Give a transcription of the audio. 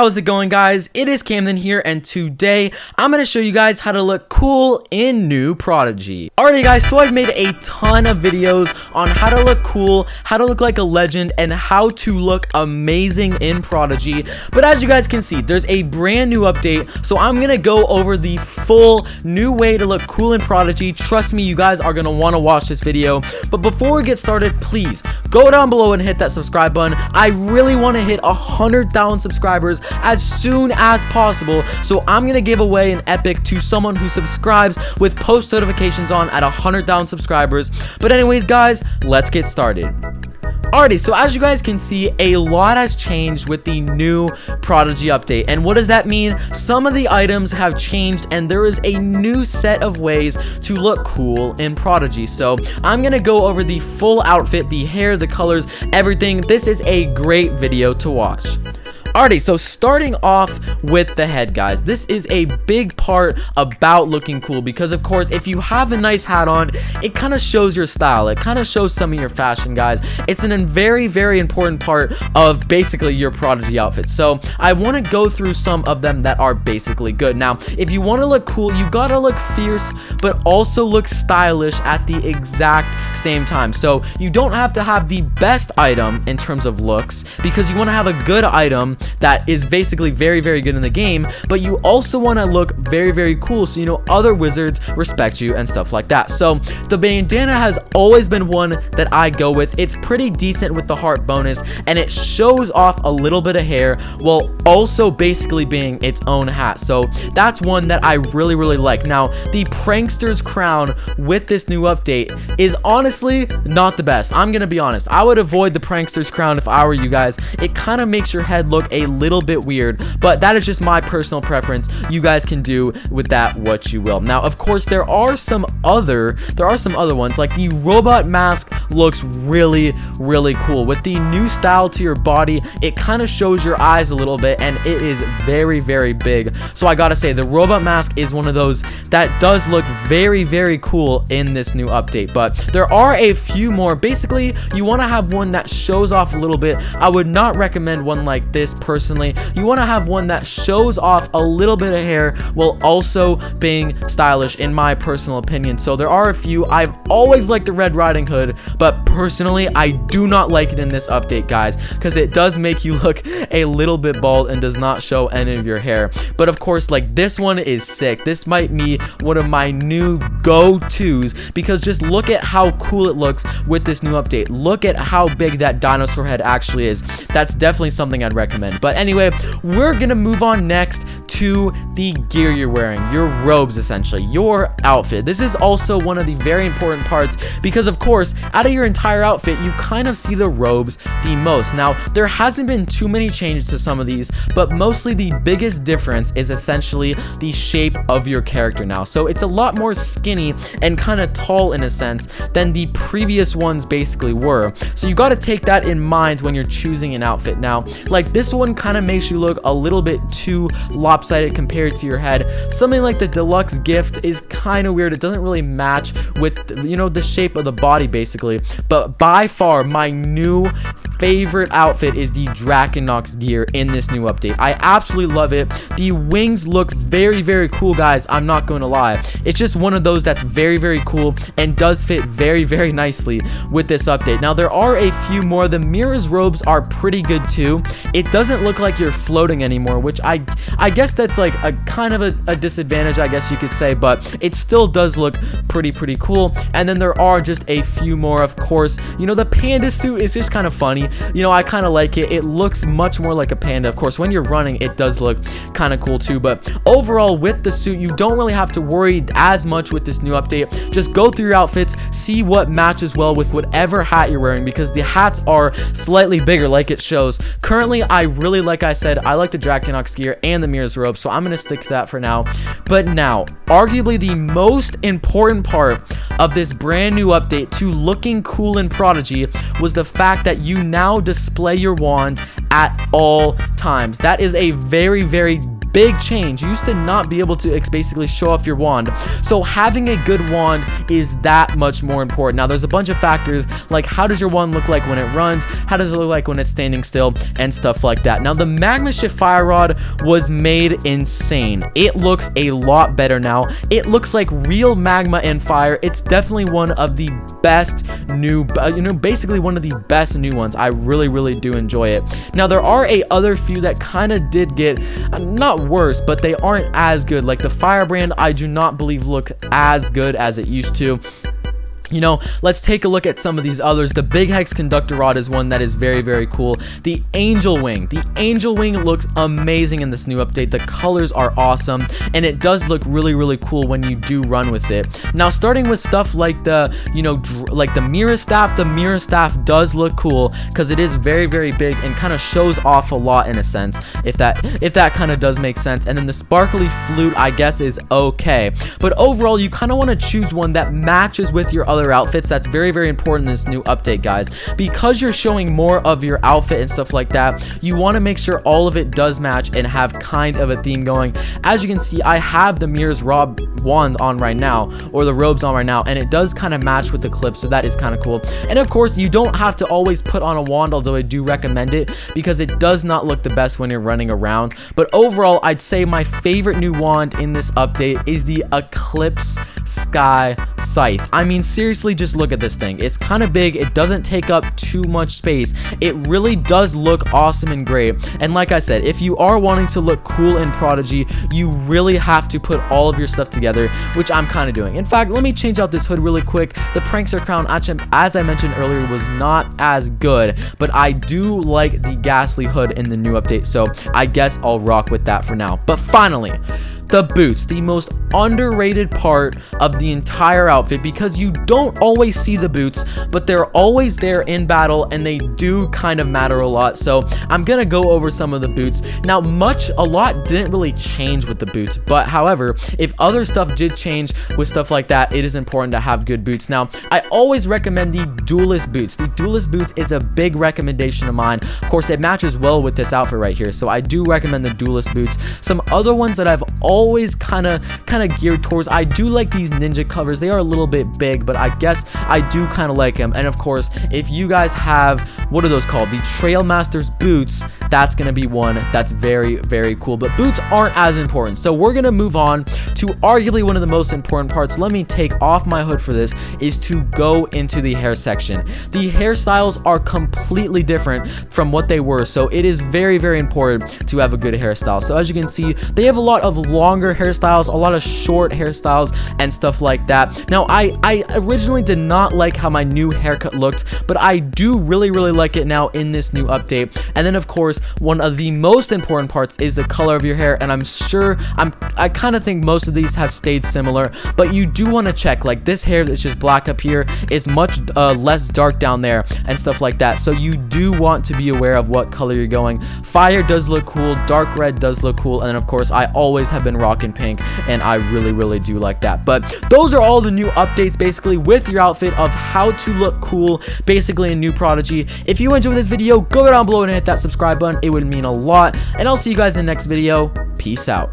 How's it going, guys? It is Camden here, and today I'm going to show you guys how to look cool in New Prodigy. Alrighty guys, so I've made a ton of videos on how to look cool, how to look like a legend, and how to look amazing in Prodigy. But as you guys can see, there's a brand new update, so I'm going to go over the full new way to look cool in Prodigy. Trust me, you guys are going to want to watch this video. But before we get started, please go down below and hit that subscribe button. I really want to hit 100,000 subscribers as soon as possible, so I'm gonna give away an epic to someone who subscribes with post notifications on at 100,000 subscribers. But anyways guys, let's get started. Alrighty, so as you guys can see, a lot has changed with the new Prodigy update. And what does that mean? Some of the items have changed, and there is a new set of ways to look cool in Prodigy. So I'm gonna go over the full outfit, the hair, the colors, everything. This is a great video to watch. Alrighty, so starting off with the head, guys. This is a big part about looking cool because, of course, if you have a nice hat on, it kind of shows your style. It kind of shows some of your fashion, guys. It's a very, very important part of basically your Prodigy outfit. So I want to go through some of them that are basically good. Now, if you want to look cool, you gotta look fierce, but also look stylish at the exact same time. So you don't have to have the best item in terms of looks because you want to have a good item that is basically very, very good in the game, but you also want to look very, very cool so you know other wizards respect you and stuff like that. So the bandana has always been one that I go with. It's pretty decent with the heart bonus, and it shows off a little bit of hair while also basically being its own hat. So that's one that I really, really like. Now, the prankster's crown with this new update is honestly not the best. I'm gonna be honest. I would avoid the prankster's crown if I were you guys. It kind of makes your head look a little bit weird, but that is just my personal preference. You guys can do with that what you will. Now, of course, there are some other ones, like the robot mask looks really, really cool. With the new style to your body, it kind of shows your eyes a little bit, and it is very, very big. So I gotta say, the robot mask is one of those that does look very, very cool in this new update. But there are a few more. Basically, you want to have one that shows off a little bit. I would not recommend one like this personally. You want to have one that shows off a little bit of hair while also being stylish, in my personal opinion. So there are a few. I've always liked the Red Riding Hood, but personally I do not like it in this update, guys, because it does make you look a little bit bald and does not show any of your hair. But of course, like, this one is sick. This might be one of my new go-tos because just look at how cool it looks with this new update. Look at how big that dinosaur head actually is. That's definitely something I'd recommend. But anyway, we're gonna move on next to the gear you're wearing, your robes, essentially, your outfit. This is also one of the very important parts because, of course, out of your entire outfit, you kind of see the robes the most. Now, there hasn't been too many changes to some of these, but mostly the biggest difference is essentially the shape of your character now. So it's a lot more skinny and kind of tall in a sense than the previous ones basically were. So you got to take that in mind when you're choosing an outfit. Now, like, this one kind of makes you look a little bit too lopsided compared to your head. Something like the deluxe gift is kind of weird. It doesn't really match with, you know, the shape of the body basically. But by far, my new favorite outfit is the Drakenox gear in this new update. I absolutely love it. The wings look very, very cool, guys. I'm not going to lie. It's just one of those that's very, very cool and does fit very, very nicely with this update. Now, there are a few more. The Mirror's robes are pretty good too. It doesn't look like you're floating anymore, which I guess that's like a kind of a disadvantage, I guess you could say, but it still does look pretty cool. And then there are just a few more. Of course, you know, the panda suit is just kind of funny. You know, I kind of like it. It looks much more like a panda. Of course, when you're running, it does look kind of cool too. But overall, with the suit, you don't really have to worry as much with this new update. Just go through your outfits, see what matches well with whatever hat you're wearing, because the hats are slightly bigger, like it shows. Currently, I really, like I said, I like the Drakenox gear and the Mirror's robe, so I'm going to stick to that for now. But now, arguably the most important part of this brand new update to looking cool in Prodigy was the fact that you now display your wand at all times. That is a very, very big change. You used to not be able to basically show off your wand, so having a good wand is that much more important. Now there's a bunch of factors, like how does your wand look like when it runs, how does it look like when it's standing still, and stuff like that. Now the Magma Shift Fire Rod was made insane. It looks a lot better now. It looks like real magma and fire. It's definitely one of the best new, basically one of the best new ones. I really do enjoy it. Now there are other few that kind of did get not worse, but they aren't as good. Like the Firebrand, I do not believe look as good as it used to. Let's take a look at some of these others. The Big Hex Conductor Rod is one that is very cool. The Angel Wing. The Angel Wing looks amazing in this new update. The colors are awesome, and it does look really cool when you do run with it. Now, starting with stuff like the, like the Mirror Staff. The Mirror Staff does look cool because it is very big and kind of shows off a lot in a sense, if that kind of does make sense. And then the Sparkly Flute, I guess, is okay. But overall, you kind of want to choose one that matches with your other outfits. That's very important in this new update, guys, because you're showing more of your outfit and stuff like that. You want to make sure all of it does match and have kind of a theme going. As you can see, I have the Mirror's wand on right now, or the robes on right now, and it does kind of match with the clip, so that is kind of cool. And of course, you don't have to always put on a wand, although I do recommend it because it does not look the best when you're running around. But overall, I'd say my favorite new wand in this update is the Eclipse Sky Scythe. I mean, seriously, just look at this thing. It's kind of big. It doesn't take up too much space. It really does look awesome and great. And like I said, if you are wanting to look cool in Prodigy, you really have to put all of your stuff together, which I'm kind of doing. In fact, let me change out this hood really quick. The Prankster Crown, as I mentioned earlier, was not as good, but I do like the Ghastly hood in the new update, so I guess I'll rock with that for now. But finally, the boots, the most underrated part of the entire outfit, because you don't always see the boots, but they're always there in battle and they do kind of matter a lot. So I'm gonna go over some of the boots. Now, a lot didn't really change with the boots, but however, if other stuff did change with stuff like that, it is important to have good boots. Now, I always recommend the Duelist boots. The Duelist boots is a big recommendation of mine. Of course, it matches well with this outfit right here, so I do recommend the Duelist boots. Some other ones that I've always kind of geared towards, I do like these ninja covers. They are a little bit big, but I guess I do kind of like them. And of course, if you guys have, what are those called, the Trailmasters boots, that's gonna be one that's very cool. But boots aren't as important, so we're gonna move on to arguably one of the most important parts. Let me take off my hood for this, is to go into the hair section. The hairstyles are completely different from what they were, so it is very important to have a good hairstyle. So as you can see, they have a lot of longer hairstyles, a lot of short hairstyles and stuff like that. Now, I originally did not like how my new haircut looked, but I do really like it now in this new update. And then of course, one of the most important parts is the color of your hair, and I kind of think most of these have stayed similar, but you do want to check, like this hair that's just black up here is much less dark down there and stuff like that. So you do want to be aware of what color you're going. Fire does look cool, dark red does look cool, and then of course I always have been rocking pink, and I really do like that. But those are all the new updates basically with your outfit of how to look cool basically in New Prodigy. If you enjoyed this video, go down below and hit that subscribe button. It would mean a lot, and I'll see you guys in the next video. Peace out.